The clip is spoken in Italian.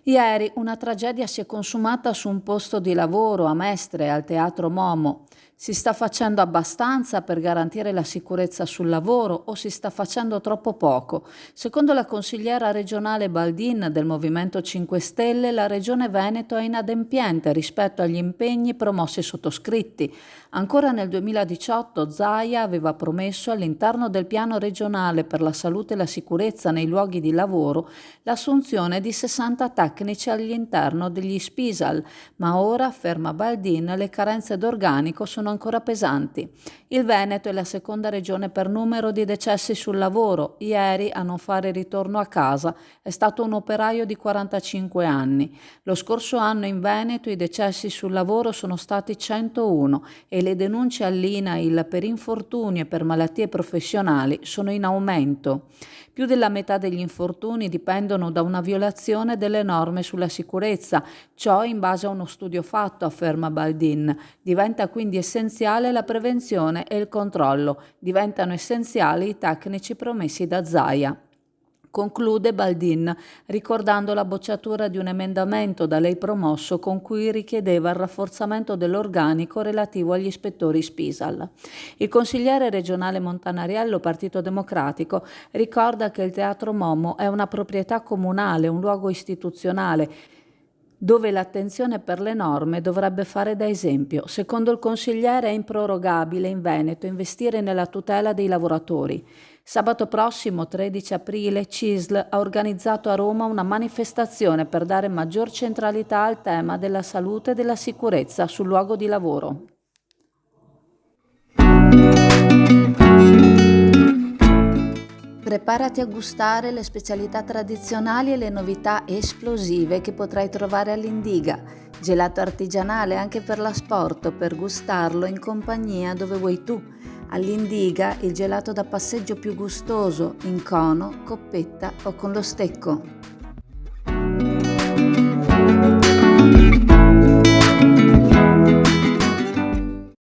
Ieri una tragedia si è consumata su un posto di lavoro a Mestre, al Teatro Momo. Si sta facendo abbastanza per garantire la sicurezza sul lavoro o si sta facendo troppo poco? Secondo la consigliera regionale Baldin del Movimento 5 Stelle, la Regione Veneto è inadempiente rispetto agli impegni promossi e sottoscritti. Ancora nel 2018 Zaia aveva promesso all'interno del piano regionale per la salute e la sicurezza nei luoghi di lavoro l'assunzione di 60 tecnici all'interno degli Spisal, ma ora, afferma Baldin, le carenze d'organico sono ancora pesanti. Il Veneto è la seconda regione per numero di decessi sul lavoro. Ieri, a non fare ritorno a casa, è stato un operaio di 45 anni. Lo scorso anno in Veneto i decessi sul lavoro sono stati 101 e le denunce all'INAIL per infortuni e per malattie professionali sono in aumento. Più della metà degli infortuni dipendono da una violazione delle norme sulla sicurezza, ciò in base a uno studio fatto, afferma Baldin. Diventa quindi essenziale la prevenzione e il controllo, diventano essenziali i tecnici promessi da Zaia. Conclude Baldin ricordando la bocciatura di un emendamento da lei promosso con cui richiedeva il rafforzamento dell'organico relativo agli ispettori Spisal. Il consigliere regionale Montanariello, Partito Democratico, ricorda che il Teatro Momo è una proprietà comunale, un luogo istituzionale dove l'attenzione per le norme dovrebbe fare da esempio. Secondo il consigliere è improrogabile in Veneto investire nella tutela dei lavoratori. Sabato prossimo, 13 aprile, CISL ha organizzato a Roma una manifestazione per dare maggior centralità al tema della salute e della sicurezza sul luogo di lavoro. Preparati a gustare le specialità tradizionali e le novità esplosive che potrai trovare all'Indiga. Gelato artigianale anche per l'asporto, per gustarlo in compagnia dove vuoi tu. All'Indiga il gelato da passeggio più gustoso, in cono, coppetta o con lo stecco.